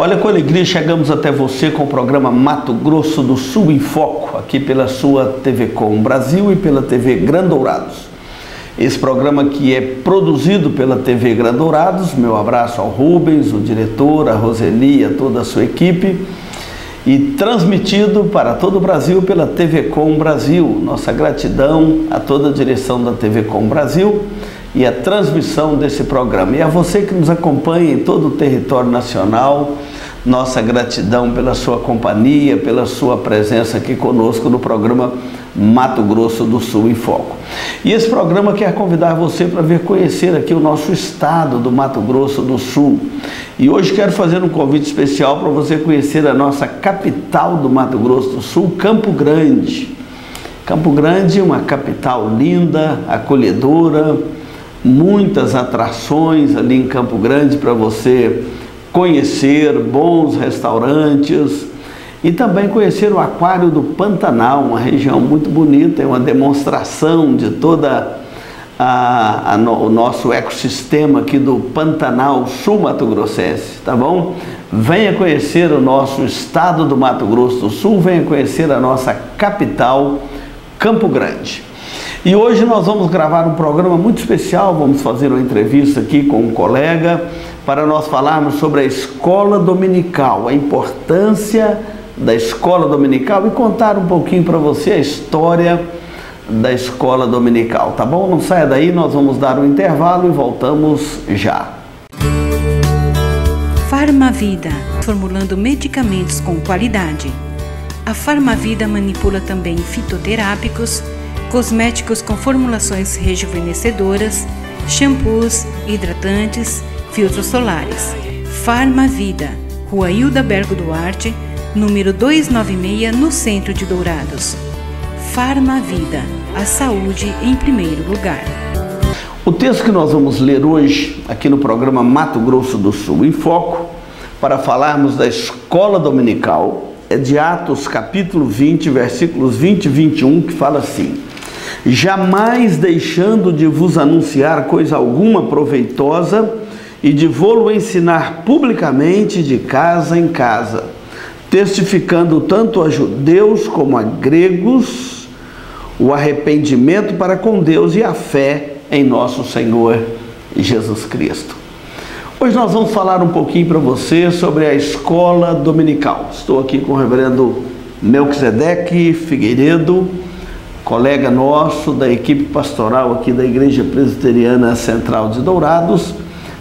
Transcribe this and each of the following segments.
Olha, com alegria chegamos até você com o programa Mato Grosso do Sul em Foco, aqui pela sua TV Com Brasil e pela TV Grandourados. Esse programa que é produzido pela TV Grandourados, meu abraço ao Rubens, o diretor, a Roseli, a toda a sua equipe, e transmitido para todo o Brasil pela TV Com Brasil. Nossa gratidão a toda a direção da TV Com Brasil e a transmissão desse programa. E a você que nos acompanha em todo o território nacional, nossa gratidão pela sua companhia, pela sua presença aqui conosco no programa Mato Grosso do Sul em Foco. E esse programa quer convidar você para vir conhecer aqui o nosso estado do Mato Grosso do Sul. E hoje quero fazer um convite especial para você conhecer a nossa capital do Mato Grosso do Sul, Campo Grande. Campo Grande é uma capital linda, acolhedora, muitas atrações ali em Campo Grande para você conhecer, bons restaurantes e também conhecer o Aquário do Pantanal, uma região muito bonita, é uma demonstração de toda o nosso ecossistema aqui do Pantanal Sul Mato Grossense, tá bom? Venha conhecer o nosso estado do Mato Grosso do Sul, venha conhecer a nossa capital, Campo Grande. E hoje nós vamos gravar um programa muito especial, vamos fazer uma entrevista aqui com um colega para nós falarmos sobre a escola dominical, a importância da escola dominical e contar um pouquinho para você a história da escola dominical, tá bom? Não saia daí, nós vamos dar um intervalo e voltamos já. Farmavida, formulando medicamentos com qualidade. A Farmavida manipula também fitoterápicos, cosméticos com formulações rejuvenescedoras, shampoos, hidratantes, filtros solares. Farmavida, Rua Hilda Bergo Duarte, número 296, no centro de Dourados. Farmavida, a saúde em primeiro lugar. O texto que nós vamos ler hoje, aqui no programa Mato Grosso do Sul em Foco, para falarmos da escola dominical, é de Atos capítulo 20, versículos 20 e 21, que fala assim: jamais deixando de vos anunciar coisa alguma proveitosa e de vô-lo ensinar publicamente de casa em casa, testificando tanto a judeus como a gregos o arrependimento para com Deus e a fé em nosso Senhor Jesus Cristo. Hoje nós vamos falar um pouquinho para você sobre a escola dominical. Estou aqui com o reverendo Melquisedeque Figueiredo, colega nosso da equipe pastoral aqui da Igreja Presbiteriana Central de Dourados,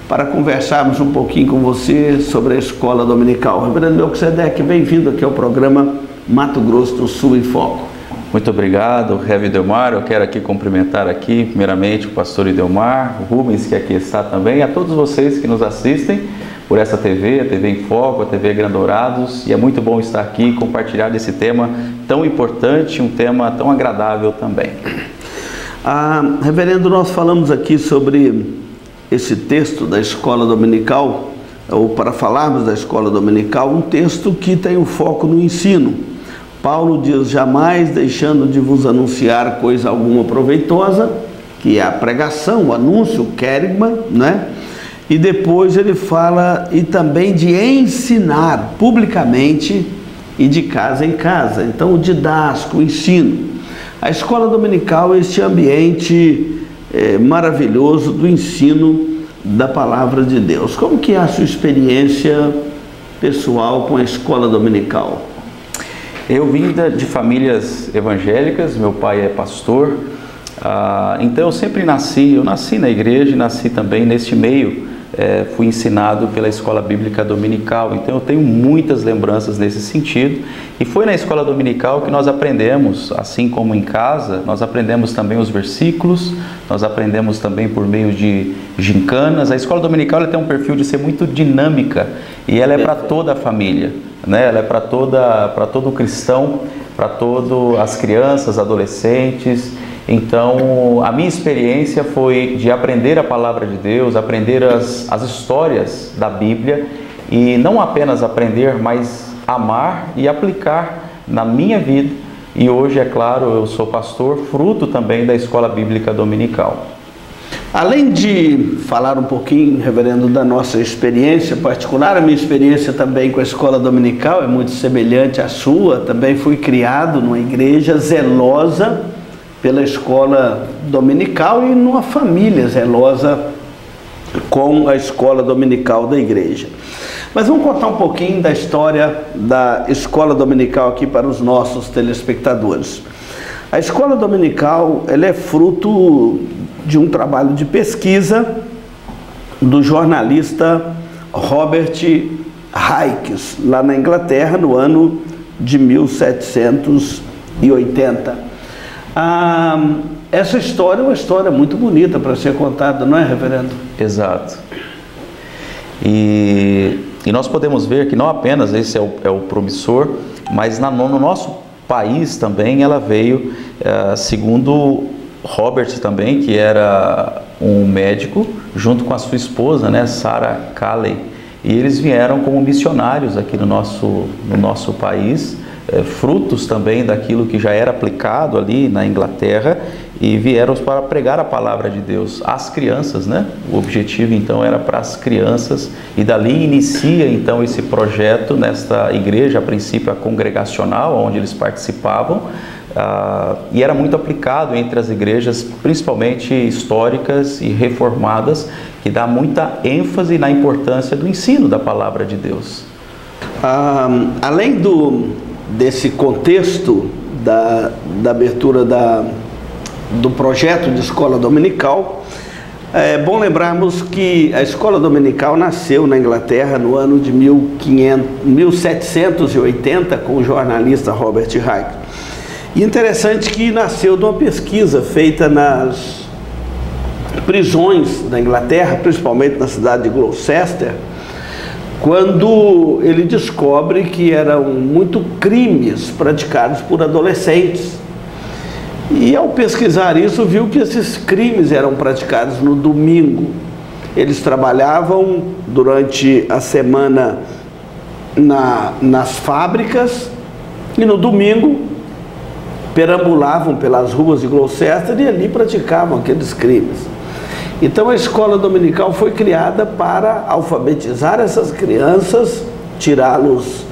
para conversarmos um pouquinho com você sobre a escola dominical. Reverendo Melquisedeque, bem-vindo aqui ao programa Mato Grosso do Sul em Foco. Muito obrigado, Rev. Idelmar. Eu quero aqui cumprimentar aqui, primeiramente, o pastor Idelmar, o Rubens, que aqui está também, a todos vocês que nos assistem por essa TV, a TV em Foco, a TV Grandourados, e é muito bom estar aqui e compartilhar desse tema tão importante, um tema tão agradável também. Reverendo, nós falamos aqui sobre esse texto da escola dominical, ou para falarmos da escola dominical, um texto que tem um foco no ensino. Paulo diz: jamais deixando de vos anunciar coisa alguma proveitosa, que é a pregação, o anúncio, o querigma, né? E depois ele fala e também de ensinar publicamente e de casa em casa. Então o didático, o ensino. A escola dominical é este ambiente maravilhoso do ensino da palavra de Deus. Como que é a sua experiência pessoal com a escola dominical? Eu vim de famílias evangélicas, meu pai é pastor, então eu sempre nasci na igreja e nasci também neste meio, fui ensinado pela escola bíblica dominical, então eu tenho muitas lembranças nesse sentido, e foi na escola dominical que nós aprendemos, assim como em casa, nós aprendemos também os versículos, nós aprendemos também por meio de gincanas. A escola dominical ela tem um perfil de ser muito dinâmica, e ela é para toda a família, né? Ela é para todo cristão, para todas as crianças, adolescentes. Então, a minha experiência foi de aprender a palavra de Deus, aprender as histórias da Bíblia, e não apenas aprender, mas amar e aplicar na minha vida. E hoje, é claro, eu sou pastor, fruto também da escola bíblica dominical. Além de falar um pouquinho, reverendo, da nossa experiência particular, a minha experiência também com a escola dominical é muito semelhante à sua. Também fui criado numa igreja zelosa pela escola dominical e numa família zelosa com a escola dominical da igreja. Mas vamos contar um pouquinho da história da escola dominical aqui para os nossos telespectadores. A escola dominical, ela é fruto de um trabalho de pesquisa do jornalista Robert Hicks, lá na Inglaterra, no ano de 1780. Essa história é uma história muito bonita para ser contada, não é, reverendo? Exato. E nós podemos ver que não apenas esse é o promissor, mas no nosso país também ela veio, segundo Robert também, que era um médico, junto com a sua esposa, né, Sarah Calley, e eles vieram como missionários aqui no nosso país, frutos também daquilo que já era aplicado ali na Inglaterra, e vieram para pregar a palavra de Deus às crianças, né? O objetivo então era para as crianças, e dali inicia então esse projeto nesta igreja, a princípio a congregacional, onde eles participavam, e era muito aplicado entre as igrejas, principalmente históricas e reformadas, que dá muita ênfase na importância do ensino da palavra de Deus. Além desse contexto da abertura do projeto de escola dominical, é bom lembrarmos que a escola dominical nasceu na Inglaterra no ano de 1780 com o jornalista Robert Hicks. E interessante que nasceu de uma pesquisa feita nas prisões da Inglaterra, principalmente na cidade de Gloucester, quando ele descobre que eram muito crimes praticados por adolescentes. E ao pesquisar isso, viu que esses crimes eram praticados no domingo. Eles trabalhavam durante a semana nas fábricas e no domingo perambulavam pelas ruas de Gloucester e ali praticavam aqueles crimes. Então a escola dominical foi criada para alfabetizar essas crianças, tirá-los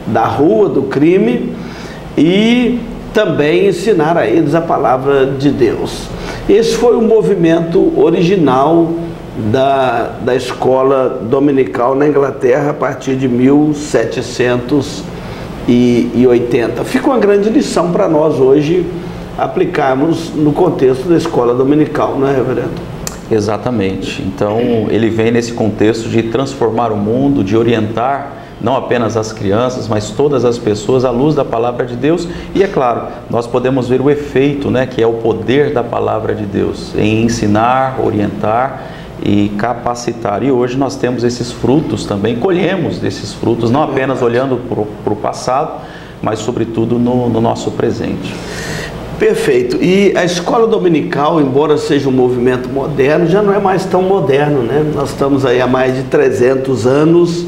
da rua, do crime, e também ensinar a eles a palavra de Deus. Esse foi o movimento original da escola dominical na Inglaterra a partir de 1780. Fica uma grande lição para nós hoje aplicarmos no contexto da escola dominical, não é, reverendo? Exatamente. Então ele vem nesse contexto de transformar o mundo, de orientar não apenas as crianças, mas todas as pessoas à luz da palavra de Deus. E é claro, nós podemos ver o efeito, né, que é o poder da palavra de Deus em ensinar, orientar e capacitar. E hoje nós temos esses frutos também, colhemos desses frutos, não apenas olhando para o passado, mas sobretudo no nosso presente. Perfeito. E a escola dominical, embora seja um movimento moderno, já não é mais tão moderno, né? Nós estamos aí há mais de 300 anos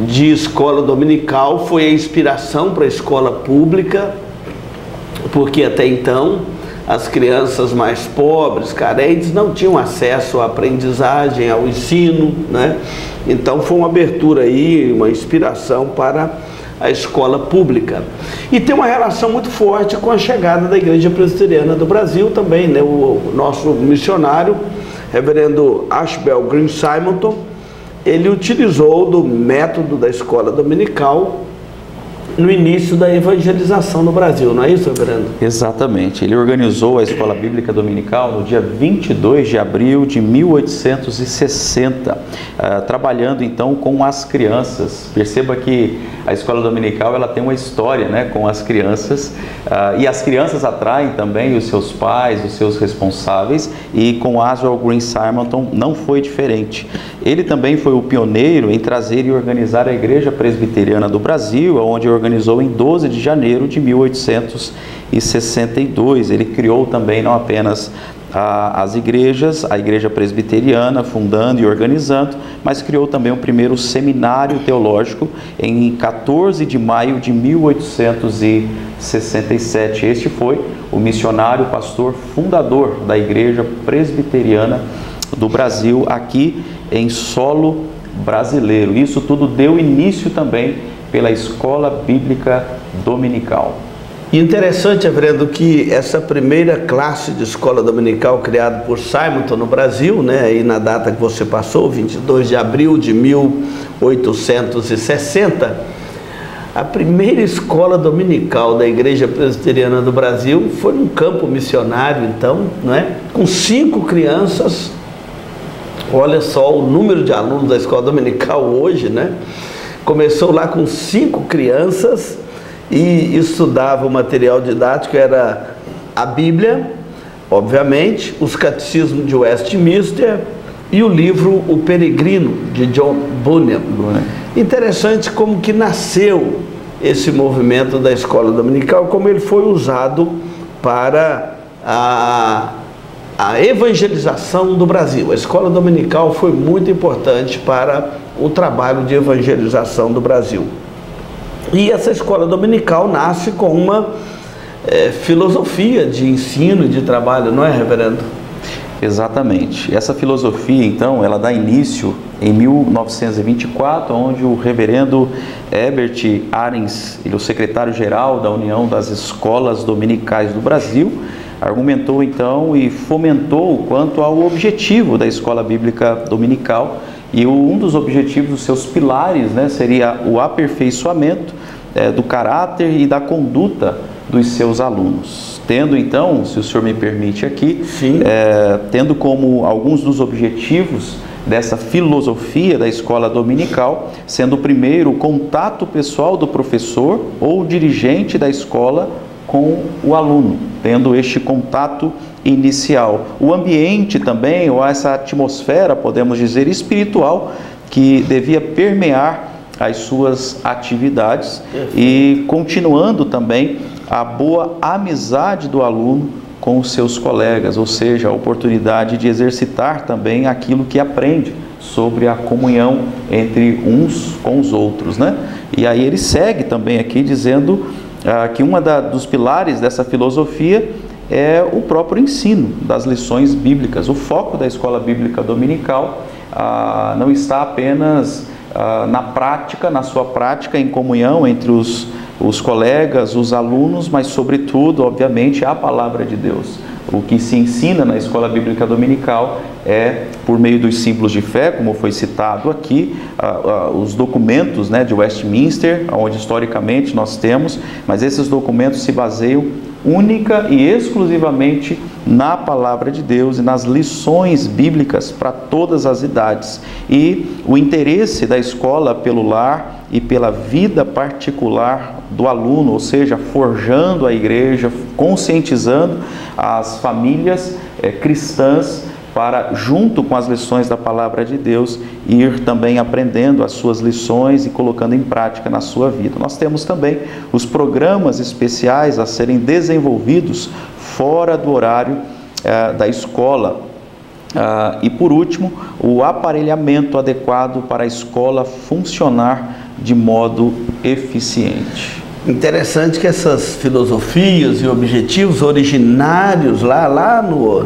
de escola dominical. Foi a inspiração para a escola pública, porque até então as crianças mais pobres, carentes, não tinham acesso à aprendizagem, ao ensino, né? Então foi uma abertura aí, uma inspiração para a escola pública. E tem uma relação muito forte com a chegada da Igreja Presbiteriana do Brasil também, né? O nosso missionário, reverendo Ashbel Green Simonton, ele utilizou do método da escola dominical no início da evangelização no Brasil, não é isso, reverendo? Exatamente. Ele organizou a Escola Bíblica Dominical no dia 22 de abril de 1860, trabalhando então com as crianças. Perceba que a Escola Dominical ela tem uma história, né, com as crianças, e as crianças atraem também os seus pais, os seus responsáveis, e com Ashbel Green Simonton não foi diferente. Ele também foi o pioneiro em trazer e organizar a Igreja Presbiteriana do Brasil, onde organizou em 12 de janeiro de 1862. Ele criou também não apenas as igrejas, a Igreja Presbiteriana, fundando e organizando, mas criou também o primeiro seminário teológico em 14 de maio de 1867. Este foi o missionário pastor fundador da Igreja Presbiteriana do Brasil aqui em solo brasileiro. Isso tudo deu início também pela Escola Bíblica Dominical. Interessante, reverendo, que essa primeira classe de escola dominical criada por Simonton no Brasil, né, aí na data que você passou, 22 de abril de 1860, a primeira escola dominical da Igreja Presbiteriana do Brasil foi num campo missionário, então, né, com 5 crianças. Olha só o número de alunos da escola dominical hoje, né? Começou lá com 5 crianças e estudava o material didático, era a Bíblia, obviamente, os catecismos de Westminster e o livro O Peregrino, de John Bunyan. Interessante como que nasceu esse movimento da escola dominical, como ele foi usado para a evangelização do Brasil. A escola dominical foi muito importante para o trabalho de evangelização do Brasil. E essa escola dominical nasce com uma filosofia de ensino e de trabalho, não é, reverendo? Exatamente. Essa filosofia, então, ela dá início em 1924, onde o reverendo Herbert Arens, ele é o secretário-geral da União das Escolas Dominicais do Brasil, argumentou então e fomentou quanto ao objetivo da Escola Bíblica Dominical, e um dos objetivos, dos seus pilares, né, seria o aperfeiçoamento do caráter e da conduta dos seus alunos. Tendo então, se o senhor me permite aqui, tendo como alguns dos objetivos dessa filosofia da escola dominical, sendo o primeiro o contato pessoal do professor ou dirigente da escola com o aluno, tendo este contato inicial. O ambiente também, ou essa atmosfera, podemos dizer, espiritual, que devia permear as suas atividades, e continuando também a boa amizade do aluno com os seus colegas, ou seja, a oportunidade de exercitar também aquilo que aprende sobre a comunhão entre uns com os outros, né? E aí ele segue também aqui dizendo que dos pilares dessa filosofia é o próprio ensino das lições bíblicas. O foco da escola bíblica dominical não está apenas na prática, na sua prática em comunhão entre os colegas, os alunos, mas sobretudo, obviamente, a palavra de Deus. O que se ensina na escola bíblica dominical é por meio dos símbolos de fé, como foi citado aqui, os documentos, né, de Westminster, onde historicamente nós temos, mas esses documentos se baseiam única e exclusivamente na palavra de Deus e nas lições bíblicas para todas as idades. E o interesse da escola pelo lar e pela vida particular do aluno, ou seja, forjando a igreja, conscientizando as famílias cristãs para, junto com as lições da palavra de Deus, ir também aprendendo as suas lições e colocando em prática na sua vida. Nós temos também os programas especiais a serem desenvolvidos fora do horário da escola. E por último, o aparelhamento adequado para a escola funcionar de modo eficiente. Interessante que essas filosofias e objetivos originários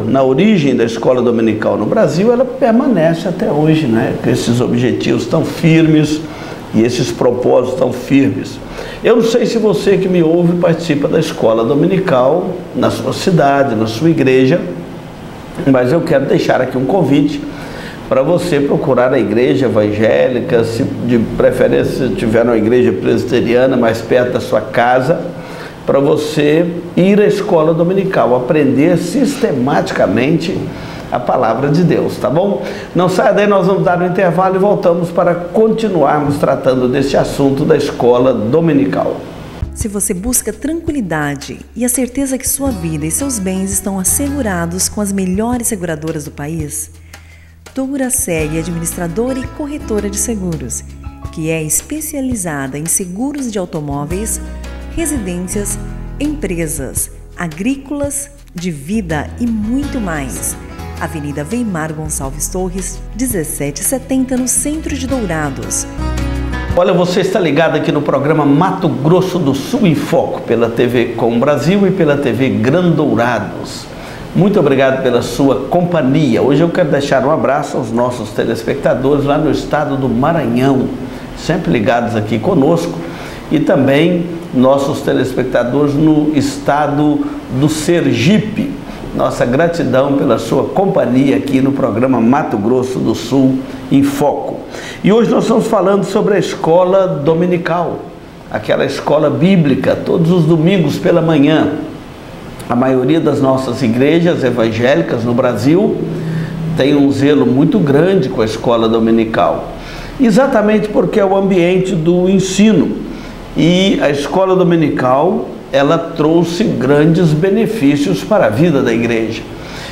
na origem da escola dominical no Brasil, ela permanece até hoje, né? Com esses objetivos tão firmes e esses propósitos tão firmes. Eu não sei se você que me ouve participa da escola dominical na sua cidade, na sua igreja, mas eu quero deixar aqui um convite para você procurar a igreja evangélica, se de preferência se tiver uma igreja presbiteriana mais perto da sua casa, para você ir à escola dominical, aprender sistematicamente a palavra de Deus, tá bom? Não saia daí, nós vamos dar um intervalo e voltamos para continuarmos tratando desse assunto da escola dominical. Se você busca tranquilidade e a certeza que sua vida e seus bens estão assegurados com as melhores seguradoras do país, Duracell é administradora e corretora de seguros, que é especializada em seguros de automóveis, residências, empresas, agrícolas, de vida e muito mais. Avenida Weimar Gonçalves Torres, 1770, no centro de Dourados. Olha, você está ligado aqui no programa Mato Grosso do Sul em Foco, pela TV Com Brasil e pela TV Grão Dourados. Muito obrigado pela sua companhia. Hoje eu quero deixar um abraço aos nossos telespectadores lá no estado do Maranhão, sempre ligados aqui conosco, e também nossos telespectadores no estado do Sergipe. Nossa gratidão pela sua companhia aqui no programa Mato Grosso do Sul em Foco. E hoje nós estamos falando sobre a escola dominical, aquela escola bíblica, todos os domingos pela manhã. A maioria das nossas igrejas evangélicas no Brasil tem um zelo muito grande com a escola dominical, exatamente porque é o ambiente do ensino. E a escola dominical, ela trouxe grandes benefícios para a vida da igreja.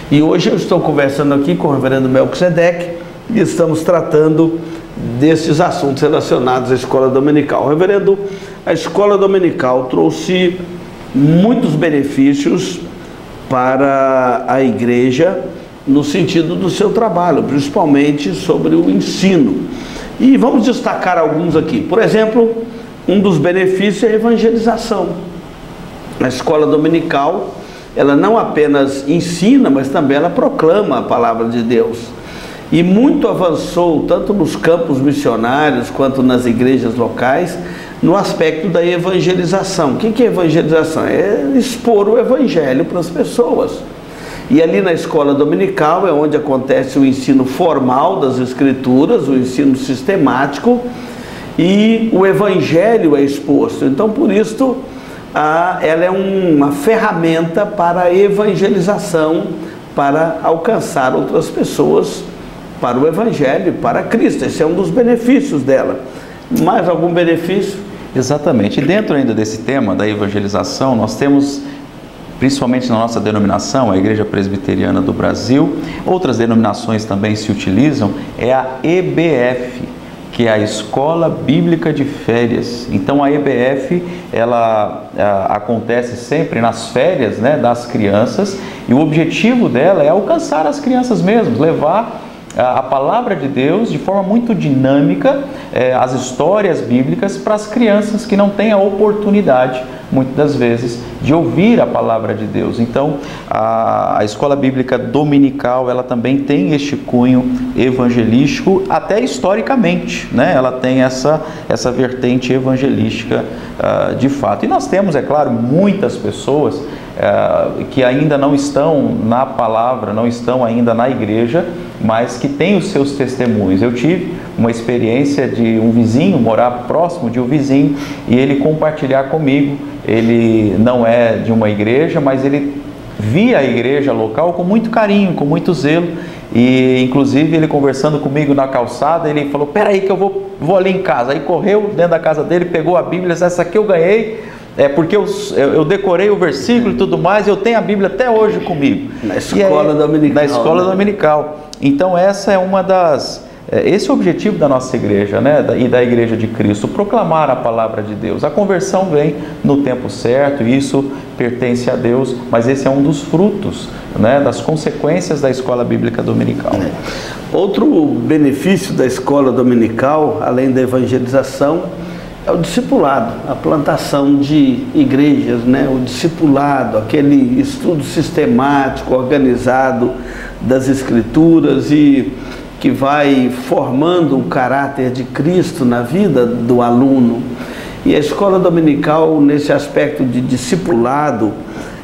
E hoje eu estou conversando aqui com o reverendo Melquisedeque e estamos tratando desses assuntos relacionados à escola dominical. Reverendo, a escola dominical trouxe muitos benefícios para a igreja no sentido do seu trabalho, principalmente sobre o ensino. E vamos destacar alguns aqui. Por exemplo, um dos benefícios é a evangelização. A escola dominical, ela não apenas ensina, mas também ela proclama a palavra de Deus. E muito avançou, tanto nos campos missionários, quanto nas igrejas locais, no aspecto da evangelização. O que é evangelização? É expor o evangelho para as pessoas. E ali na escola dominical é onde acontece o ensino formal das escrituras, o ensino sistemático, e o evangelho é exposto. Então, por isso, ela é uma ferramenta para a evangelização, para alcançar outras pessoas para o evangelho, para Cristo. Esse é um dos benefícios dela. Mais algum benefício? Exatamente. E dentro ainda desse tema da evangelização, nós temos, principalmente na nossa denominação, a Igreja Presbiteriana do Brasil, outras denominações também se utilizam, é a EBF, que é a Escola Bíblica de Férias. Então a EBF, ela acontece sempre nas férias, né, das crianças, e o objetivo dela é alcançar as crianças mesmo, levar a palavra de Deus de forma muito dinâmica, as histórias bíblicas para as crianças que não têm a oportunidade, muitas das vezes, de ouvir a palavra de Deus. Então, a escola bíblica dominical, ela também tem este cunho evangelístico, até historicamente, né? Ela tem essa vertente evangelística de fato. E nós temos, é claro, muitas pessoas que ainda não estão na palavra, não estão ainda na igreja, mas que têm os seus testemunhos. Eu tive uma experiência de um vizinho, morar próximo de um vizinho, e ele compartilhar comigo. Ele não é de uma igreja, mas ele via a igreja local com muito carinho, com muito zelo. E inclusive ele conversando comigo na calçada, ele falou: peraí que eu vou ali em casa. Aí correu dentro da casa dele, pegou a Bíblia, disse: essa aqui eu ganhei, porque eu decorei o versículo e tudo mais, e eu tenho a Bíblia até hoje comigo. Na escola dominical. Na escola dominical. Então essa é uma das... Esse é o objetivo da nossa igreja, né? E da Igreja de Cristo, proclamar a palavra de Deus. A conversão vem no tempo certo, e isso pertence a Deus, mas esse é um dos frutos, né, das consequências da escola bíblica dominical. Outro benefício da escola dominical, além da evangelização, é o discipulado, a plantação de igrejas, né? O discipulado, aquele estudo sistemático, organizado das Escrituras, e que vai formando o caráter de Cristo na vida do aluno. E a escola dominical, nesse aspecto de discipulado,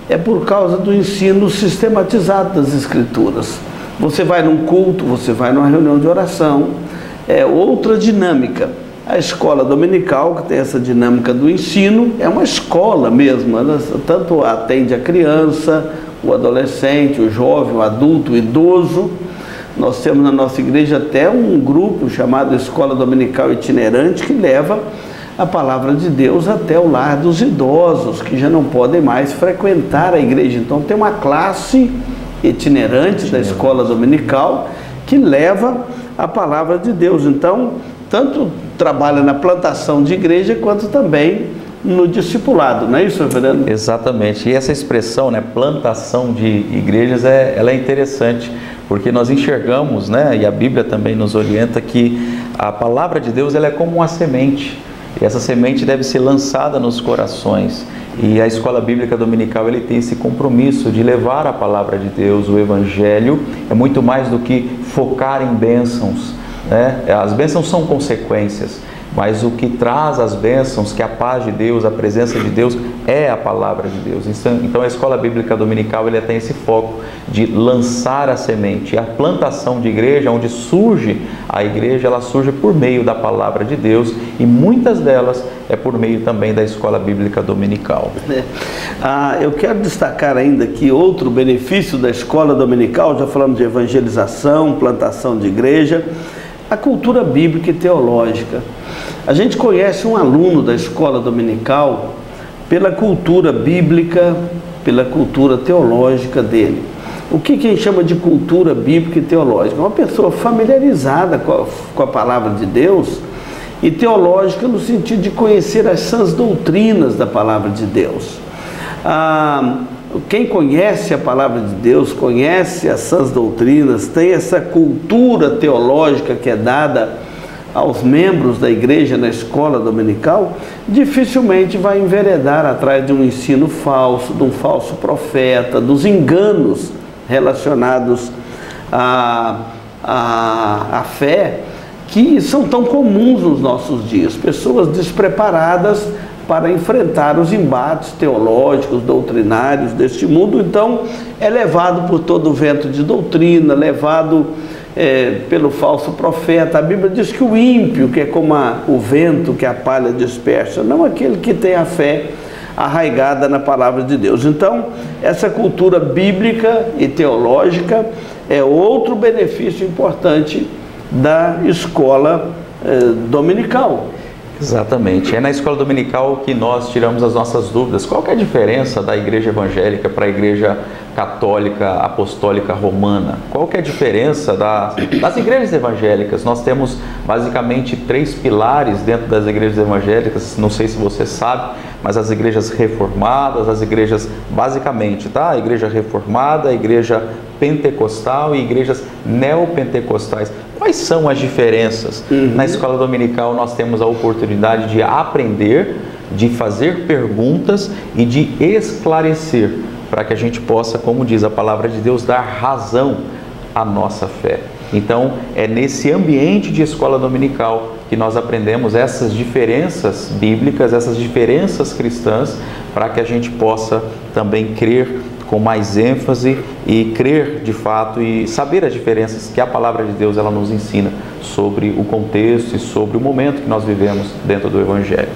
é por causa do ensino sistematizado das Escrituras. Você vai num culto, você vai numa reunião de oração, é outra dinâmica. A escola dominical, que tem essa dinâmica do ensino, é uma escola mesmo, ela tanto atende a criança, o adolescente, o jovem, o adulto, o idoso. Nós temos na nossa igreja até um grupo chamado Escola Dominical Itinerante, que leva a palavra de Deus até o lar dos idosos, que já não podem mais frequentar a igreja. Então tem uma classe itinerante da escola dominical que leva a palavra de Deus. Então, tanto trabalha na plantação de igreja, quanto também no discipulado, não é isso, reverendo? Exatamente. E essa expressão, né, plantação de igrejas, ela é interessante, porque nós enxergamos, né, e a Bíblia também nos orienta, que a palavra de Deus, ela é como uma semente, e essa semente deve ser lançada nos corações. E a escola bíblica dominical ele tem esse compromisso de levar a palavra de Deus, o Evangelho. É muito mais do que focar em bênçãos, né? As bênçãos são consequências, mas o que traz as bênçãos, que é a paz de Deus, a presença de Deus, é a palavra de Deus. Então a escola bíblica dominical ele tem esse foco de lançar a semente. A plantação de igreja, onde surge a igreja, ela surge por meio da palavra de Deus, e muitas delas é por meio também da escola bíblica dominical. Eu quero destacar ainda que outro benefício da escola dominical, já falamos de evangelização, plantação de igreja, a cultura bíblica e teológica. A gente conhece um aluno da escola dominical pela cultura bíblica, pela cultura teológica dele. O que a gente chama de cultura bíblica e teológica? Uma pessoa familiarizada com a palavra de Deus, e teológica no sentido de conhecer as sãs doutrinas da palavra de Deus. Quem conhece a palavra de Deus, conhece as sãs doutrinas, tem essa cultura teológica que é dada aos membros da igreja na escola dominical, dificilmente vai enveredar atrás de um ensino falso, de um falso profeta, dos enganos relacionados à fé, que são tão comuns nos nossos dias. Pessoas despreparadas para enfrentar os embates teológicos, doutrinários deste mundo. Então é levado por todo o vento de doutrina, levado pelo falso profeta. A Bíblia diz que o ímpio, que é como o vento que a palha dispersa, não aquele que tem a fé arraigada na palavra de Deus. Então essa cultura bíblica e teológica é outro benefício importante da escola dominical. Exatamente, é na escola dominical que nós tiramos as nossas dúvidas. Qual que é a diferença da igreja evangélica para a igreja católica apostólica romana? Qual que é a diferença das igrejas evangélicas? Nós temos basicamente 3 pilares dentro das igrejas evangélicas, não sei se você sabe, mas as igrejas reformadas, as igrejas basicamente, tá? A igreja reformada, a igreja pentecostal e igrejas neopentecostais. Quais são as diferenças? Na escola dominical nós temos a oportunidade de aprender, de fazer perguntas e de esclarecer, para que a gente possa, como diz a palavra de Deus, dar razão à nossa fé. Então é nesse ambiente de escola dominical que nós aprendemos essas diferenças bíblicas, essas diferenças cristãs, para que a gente possa também crer com mais ênfase e crer de fato e saber as diferenças que a palavra de Deus ela nos ensina sobre o contexto e sobre o momento que nós vivemos dentro do Evangelho.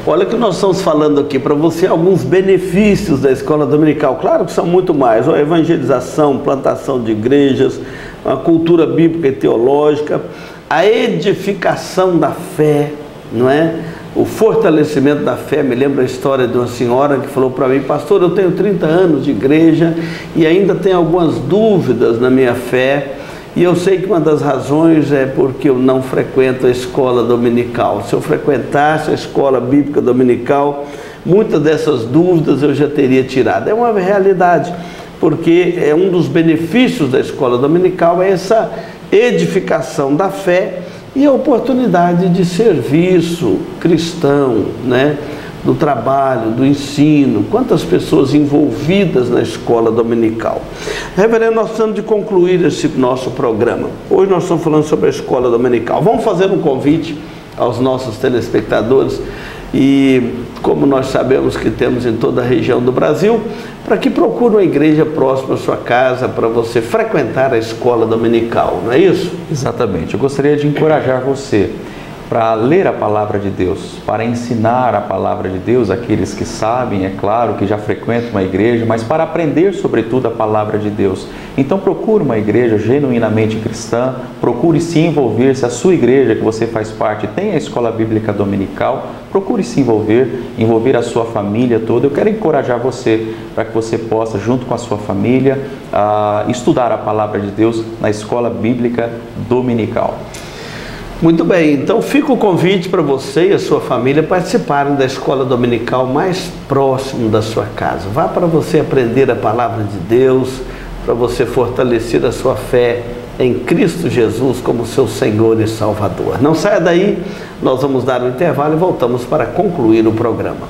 Olha que nós estamos falando aqui para você alguns benefícios da escola dominical. Claro que são muito mais: a evangelização, plantação de igrejas, a cultura bíblica e teológica, a edificação da fé, não é? O fortalecimento da fé. Me lembro a história de uma senhora que falou para mim: pastor, eu tenho 30 anos de igreja e ainda tenho algumas dúvidas na minha fé, e eu sei que uma das razões é porque eu não frequento a escola dominical. Se eu frequentasse a escola bíblica dominical, muitas dessas dúvidas eu já teria tirado. É uma realidade, porque é um dos benefícios da escola dominical, é essa edificação da fé e a oportunidade de serviço cristão, né? Do trabalho, do ensino. Quantas pessoas envolvidas na escola dominical. Reverendo, nós estamos de concluir esse nosso programa. Hoje nós estamos falando sobre a escola dominical. Vamos fazer um convite aos nossos telespectadores, e como nós sabemos que temos em toda a região do Brasil, para que procure uma igreja próxima à sua casa para você frequentar a escola dominical, não é isso? Exatamente. Eu gostaria de encorajar você para ler a palavra de Deus, para ensinar a palavra de Deus àqueles que sabem, é claro, que já frequentam uma igreja, mas para aprender sobretudo a palavra de Deus. Então procure uma igreja genuinamente cristã, procure se envolver. Se a sua igreja que você faz parte tem a escola bíblica dominical, procure se envolver a sua família toda. Eu quero encorajar você para que você possa, junto com a sua família, estudar a palavra de Deus na escola bíblica dominical. Muito bem, então fica o convite para você e a sua família participarem da escola dominical mais próximo da sua casa. Vá para você aprender a palavra de Deus, para você fortalecer a sua fé em Cristo Jesus como seu Senhor e Salvador. Não saia daí, nós vamos dar um intervalo e voltamos para concluir o programa.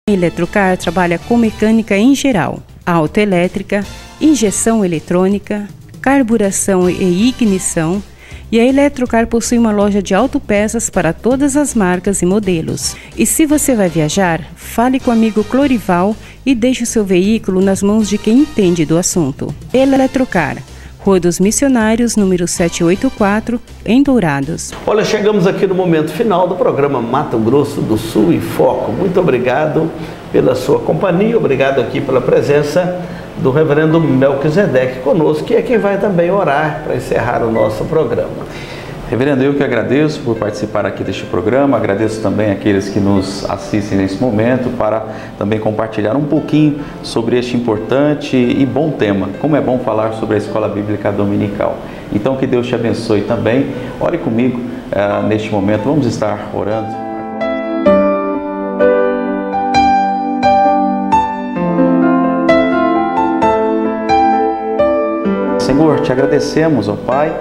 A Eletrocar trabalha com mecânica em geral, autoelétrica, injeção eletrônica, carburação e ignição, e a Eletrocar possui uma loja de autopeças para todas as marcas e modelos. E se você vai viajar, fale com o amigo Clorival e deixe o seu veículo nas mãos de quem entende do assunto. Eletrocar, Rua dos Missionários, número 784, em Dourados. Olha, chegamos aqui no momento final do programa Mato Grosso do Sul em Foco. Muito obrigado pela sua companhia, obrigado aqui pela presença do reverendo Melquisedeque conosco, que é quem vai também orar para encerrar o nosso programa. Reverendo, eu que agradeço por participar aqui deste programa, agradeço também àqueles que nos assistem nesse momento para também compartilhar um pouquinho sobre este importante e bom tema, como é bom falar sobre a Escola Bíblica Dominical. Então que Deus te abençoe também, ore comigo neste momento, vamos estar orando. Senhor, te agradecemos, ó Pai,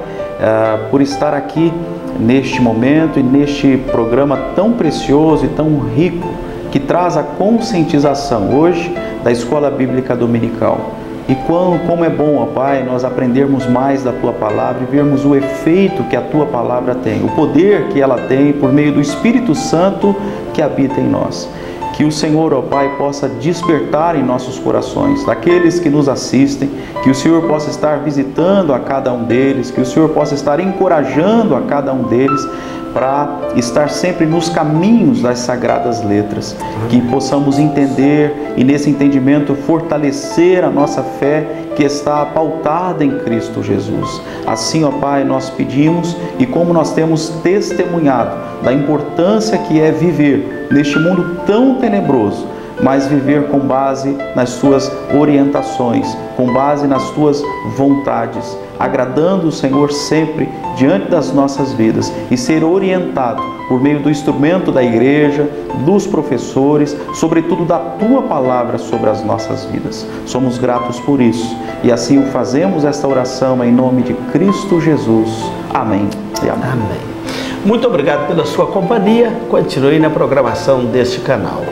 por estar aqui neste momento e neste programa tão precioso e tão rico que traz a conscientização hoje da Escola Bíblica Dominical. E como é bom, ó Pai, nós aprendermos mais da Tua Palavra e vermos o efeito que a Tua Palavra tem, o poder que ela tem por meio do Espírito Santo que habita em nós. Que o Senhor, ó Pai, possa despertar em nossos corações, daqueles que nos assistem, que o Senhor possa estar visitando a cada um deles, que o Senhor possa estar encorajando a cada um deles para estar sempre nos caminhos das Sagradas Letras, que possamos entender e nesse entendimento fortalecer a nossa fé que está pautada em Cristo Jesus. Assim, ó Pai, nós pedimos e como nós temos testemunhado da importância que é viver neste mundo tão tenebroso, mas viver com base nas Suas orientações, com base nas Tuas vontades, agradando o Senhor sempre diante das nossas vidas e ser orientado por meio do instrumento da igreja, dos professores, sobretudo da Tua Palavra sobre as nossas vidas. Somos gratos por isso e assim o fazemos esta oração em nome de Cristo Jesus. Amém e amém. Amém. Muito obrigado pela sua companhia. Continue na programação deste canal.